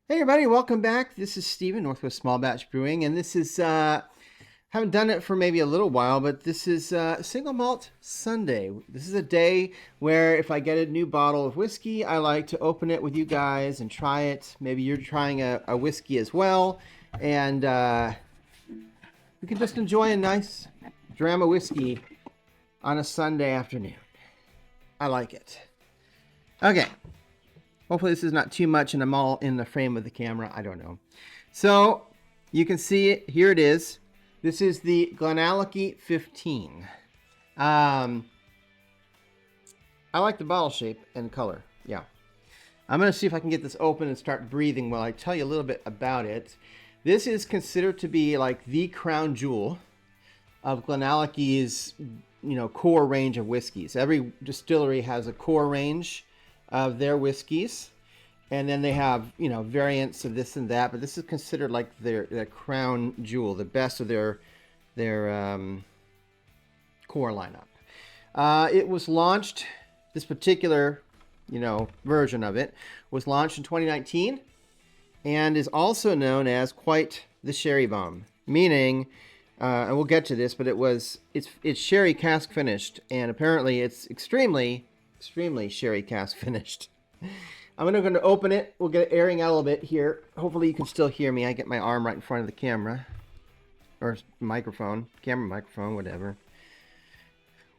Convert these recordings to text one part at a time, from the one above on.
Hey everybody, welcome back. This is Steven, Northwest Small Batch Brewing, and this is, haven't done it for maybe a little while, but this is Single Malt Sunday. This is a day where if I get a new bottle of whiskey, I like to open it with you guys and try it. Maybe you're trying a whiskey as well, and we can just enjoy a nice dram of whiskey on a Sunday afternoon. I like it. Okay. Hopefully this is not too much and I'm all in the frame of the camera. I don't know. So you can see it. Here it is. This is the GlenAllachie 15. I like the bottle shape and color. Yeah. I'm going to see if I can get this open and start breathing while I tell you a little bit about it. This is considered to be like the crown jewel of GlenAllachie's, core range of whiskeys. Every distillery has a core range of their whiskeys, and then they have variants of this and that, but this is considered like their crown jewel, the best of their core lineup. It was launched, this particular version of it was launched in 2019 and is also known as quite the sherry bomb, meaning and we'll get to this, but it's sherry cask finished, and apparently it's extremely sherry cask finished. I'm going to open it. We'll get it airing out a little bit here. Hopefully you can still hear me. I get my arm right in front of the camera. Or microphone. Camera, microphone, whatever.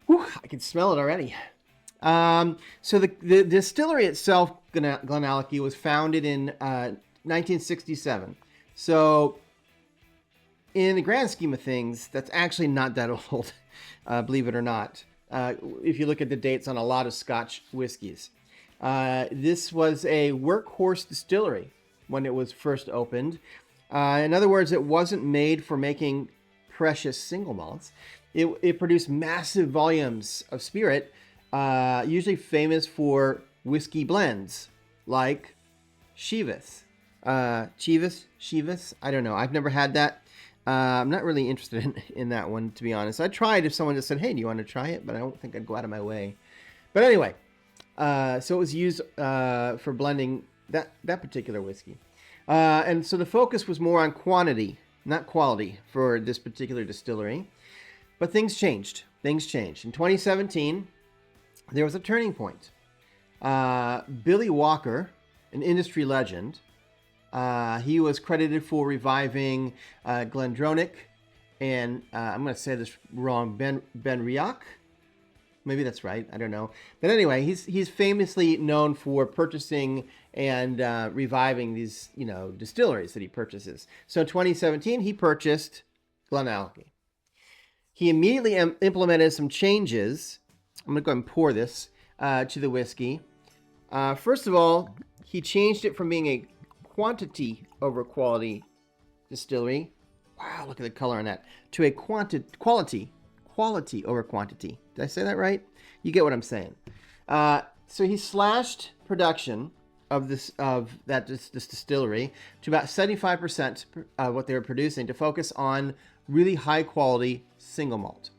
Whew, I can smell it already. So the distillery itself, GlenAllachie, was founded in 1967. So in the grand scheme of things, that's actually not that old, believe it or not. If you look at the dates on a lot of Scotch whiskies. This was a workhorse distillery when it was first opened. In other words, it wasn't made for making precious single malts. It produced massive volumes of spirit, usually famous for whiskey blends like Chivas. Chivas? I don't know. I've never had that. I'm not really interested in that one, to be honest. I'd try it if someone just said, hey, do you want to try it? But I don't think I'd go out of my way. But anyway, so it was used for blending that particular whiskey. And so the focus was more on quantity, not quality, for this particular distillery. But things changed. In 2017, there was a turning point. Billy Walker, an industry legend, he was credited for reviving Glendronach and I'm going to say this wrong, Ben Riach. Maybe that's right. I don't know. But anyway, he's famously known for purchasing and reviving these distilleries that he purchases. So in 2017, he purchased GlenAllachie. He immediately implemented some changes. I'm going to go ahead and pour this to the whiskey. First of all, he changed it from being a quantity over quality distillery. Wow, look at the color on that. To a quality over quantity. Did I say that right? You get what I'm saying. So he slashed production of this distillery to about 75% of what they were producing to focus on really high quality single malt.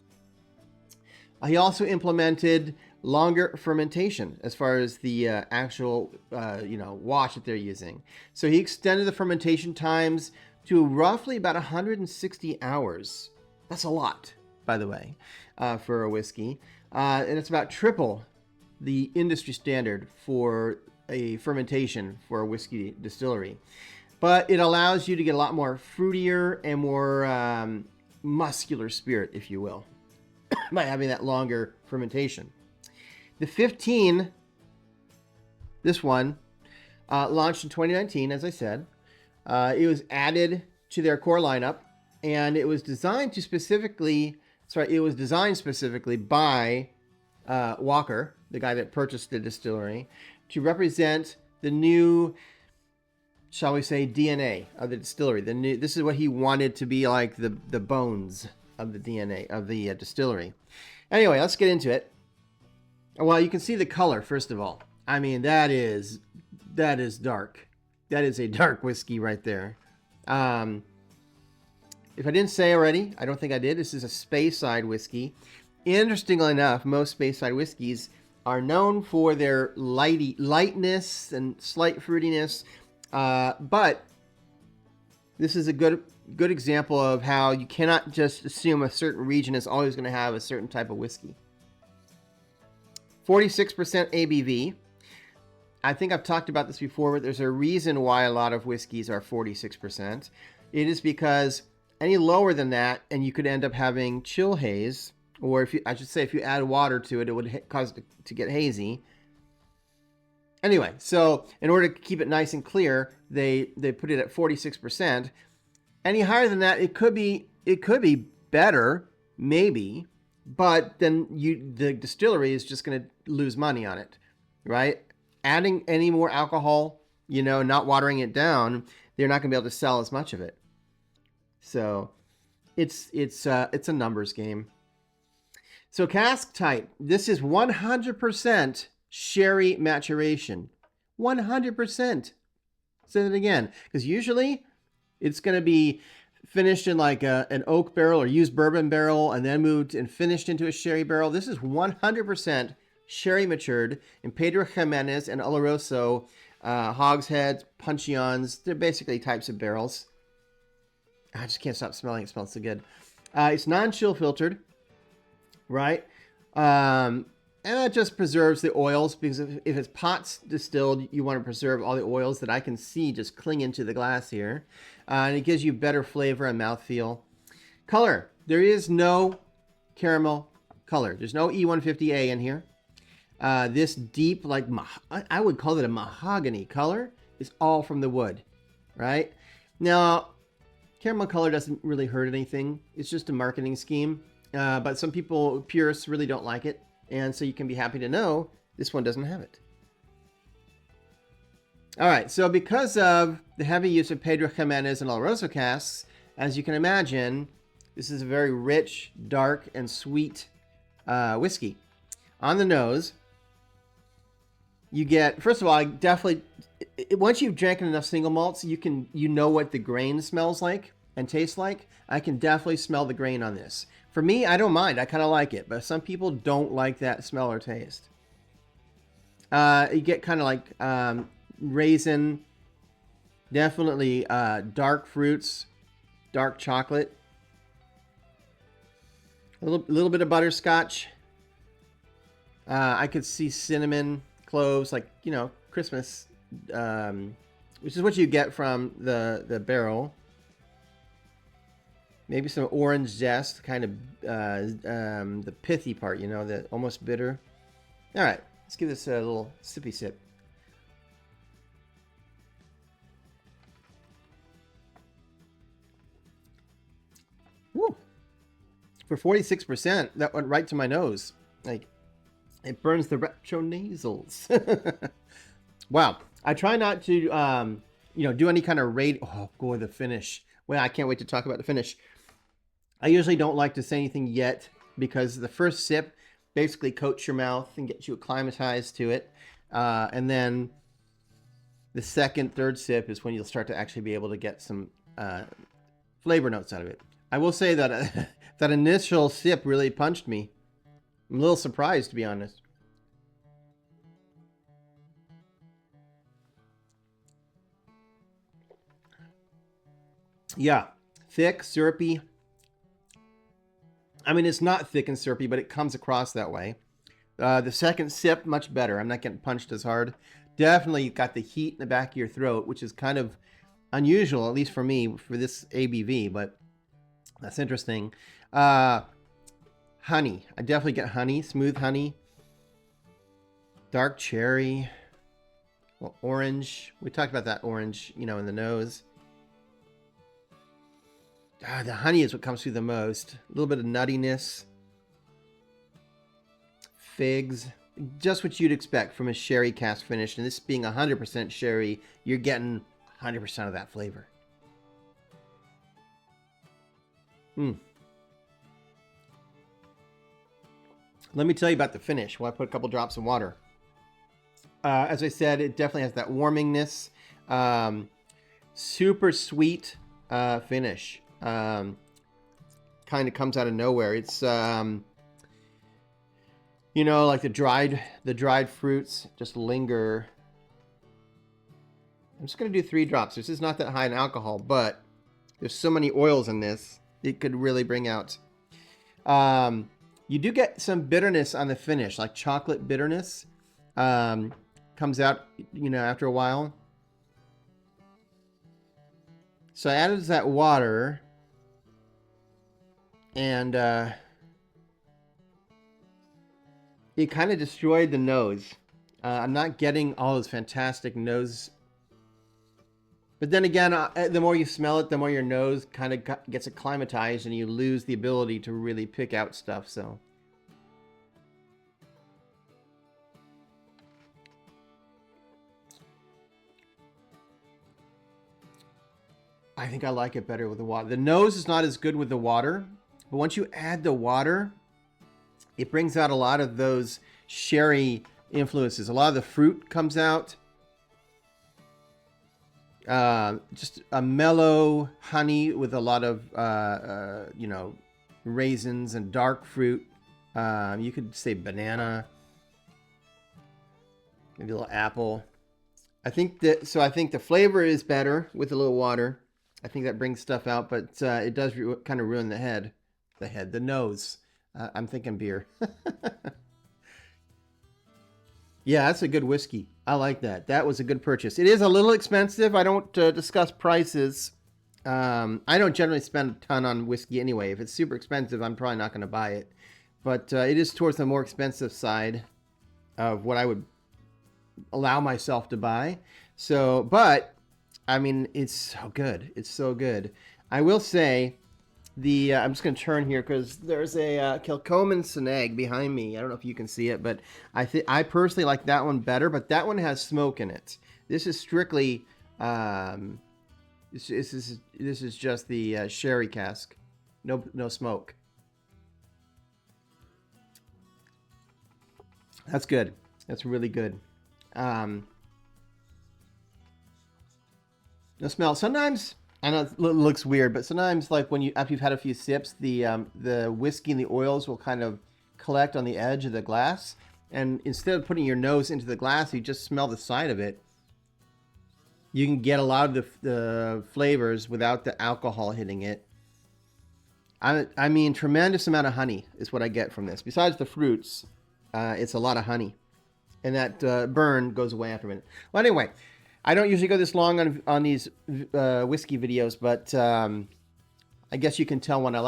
He also implemented longer fermentation as far as the actual wash that they're using. So he extended the fermentation times to roughly about 160 hours. That's a lot, by the way, for a whiskey. And it's about triple the industry standard for a fermentation for a whiskey distillery. But it allows you to get a lot more fruitier and more muscular spirit, if you will, by having that longer fermentation. The 15, this one, launched in 2019, as I said. It was added to their core lineup, and it was designed specifically by Walker, the guy that purchased the distillery, to represent the new, shall we say, DNA of the distillery. This is what he wanted to be like the bones of the DNA of the distillery. Anyway, let's get into it. Well, you can see the color, first of all. I mean, that is dark. That is a dark whiskey right there. If I didn't say already, I don't think I did, this is a Speyside whiskey. Interestingly enough, most Speyside whiskeys are known for their lightness and slight fruitiness. But this is a good example of how you cannot just assume a certain region is always going to have a certain type of whiskey. 46% ABV. I think I've talked about this before, but there's a reason why a lot of whiskeys are 46%. It is because any lower than that, and you could end up having chill haze, or if you add water to it, it would cause it to get hazy. Anyway, so in order to keep it nice and clear, they put it at 46%. Any higher than that, it could be better, maybe, but then the distillery is just going to lose money on it, right? Adding any more alcohol, not watering it down, they're not going to be able to sell as much of it. So it's a numbers game. So cask type, this is 100% sherry maturation. 100%. Say it again, because usually it's going to be finished in like an oak barrel or used bourbon barrel and then moved and finished into a sherry barrel. This is 100% sherry matured in Pedro Jimenez and Oloroso hogsheads, puncheons. They're basically types of barrels. I just can't stop smelling. It smells so good. It's non-chill filtered, right? And that just preserves the oils, because if it's pots distilled, you want to preserve all the oils that I can see just cling into the glass here. And it gives you better flavor and mouthfeel. Color. There is no caramel color. There's no E150A in here. This deep, like, I would call it a mahogany color, is all from the wood, right? Now, caramel color doesn't really hurt anything. It's just a marketing scheme. But some people, purists, really don't like it. And so you can be happy to know this one doesn't have it. All right, so because of the heavy use of Pedro Jimenez and Oloroso casks, as you can imagine, this is a very rich, dark, and sweet whiskey. On the nose, you get, first of all, once you've drank enough single malts, you know what the grain smells like and tastes like. I can definitely smell the grain on this. For me, I don't mind. I kind of like it, but some people don't like that smell or taste. You get kind of like raisin, definitely dark fruits, dark chocolate, a little bit of butterscotch. I could see cinnamon, cloves, like, Christmas, which is what you get from the barrel. Maybe some orange zest, kind of the pithy part, the almost bitter. All right, let's give this a little sippy sip. Woo! For 46%, that went right to my nose. Like, it burns the retronasals. Wow. I try not to, do any kind of rate. Oh, boy, the finish. Well, I can't wait to talk about the finish. I usually don't like to say anything yet, because the first sip basically coats your mouth and gets you acclimatized to it. And then the second, third sip is when you'll start to actually be able to get some flavor notes out of it. I will say that that initial sip really punched me. I'm a little surprised, to be honest. Yeah, thick, syrupy. I mean, it's not thick and syrupy, but it comes across that way. The second sip, much better. I'm not getting punched as hard. Definitely got the heat in the back of your throat, which is kind of unusual, at least for me, for this ABV, but that's interesting. Honey. I definitely get honey, smooth honey. Dark cherry. Well, orange. We talked about that orange, in the nose. The honey is what comes through the most. A little bit of nuttiness. Figs. Just what you'd expect from a sherry cask finish. And this being 100% sherry, you're getting 100% of that flavor. Let me tell you about the finish. Well, I put a couple drops of water. As I said, it definitely has that warmingness. Super sweet finish. Kind of comes out of nowhere. It's like the dried fruits just linger. I'm just going to do 3 drops. This is not that high in alcohol, but there's so many oils in this, it could really bring out. You do get some bitterness on the finish, like chocolate bitterness comes out, you know, after a while. So I added that water, and it kind of destroyed the nose. I'm not getting all those fantastic nose. But then again, the more you smell it, the more your nose kind of gets acclimatized and you lose the ability to really pick out stuff. So I think I like it better with the water. The nose is not as good with the water, but once you add the water, it brings out a lot of those sherry influences. A lot of the fruit comes out. Just a mellow honey with a lot of, you know, raisins and dark fruit. You could say banana, maybe a little apple. I think the flavor is better with a little water. I think that brings stuff out, but it does kind of ruin the nose. I'm thinking beer. Yeah, that's a good whiskey. I like that. That was a good purchase. It is a little expensive. I don't discuss prices. I don't generally spend a ton on whiskey anyway. If it's super expensive, I'm probably not going to buy it. But it is towards the more expensive side of what I would allow myself to buy. So, but, I mean, it's so good. It's so good. I will say, I'm just going to turn here because there's a Kilchoman Snag behind me. I don't know if you can see it, but I personally like that one better, but that one has smoke in it. This is strictly, this is just the sherry cask. No smoke. That's good. That's really good. No smell. Sometimes, I know it looks weird, but sometimes, like after you've had a few sips, the whiskey and the oils will kind of collect on the edge of the glass, and instead of putting your nose into the glass, you just smell the side of it. You can get a lot of the flavors without the alcohol hitting it. I mean, tremendous amount of honey is what I get from this. Besides the fruits, it's a lot of honey, and that burn goes away after a minute. Well, anyway. I don't usually go this long on these whiskey videos, but I guess you can tell when I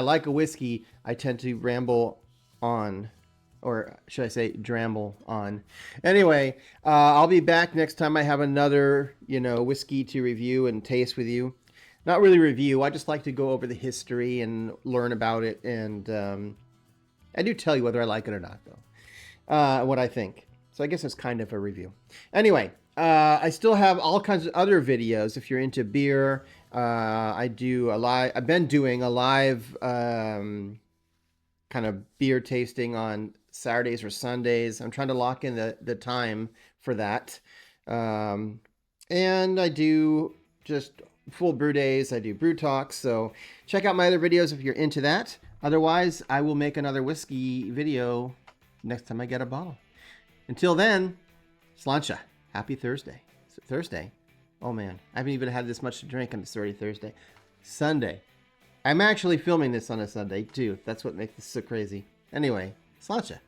like a whiskey, I tend to ramble on, or should I say dramble on. Anyway, I'll be back next time I have another, whiskey to review and taste with you. Not really review. I just like to go over the history and learn about it, and I do tell you whether I like it or not, though. What I think. So I guess it's kind of a review. Anyway. I still have all kinds of other videos if you're into beer. I've been doing a live kind of beer tasting on Saturdays or Sundays. I'm trying to lock in the time for that. And I do just full brew days. I do brew talks. So check out my other videos if you're into that. Otherwise, I will make another whiskey video next time I get a bottle. Until then, sláinte. Happy Thursday. Thursday? Oh man, I haven't even had this much to drink and it's already Thursday. Sunday. I'm actually filming this on a Sunday too. That's what makes this so crazy. Anyway, sláinte.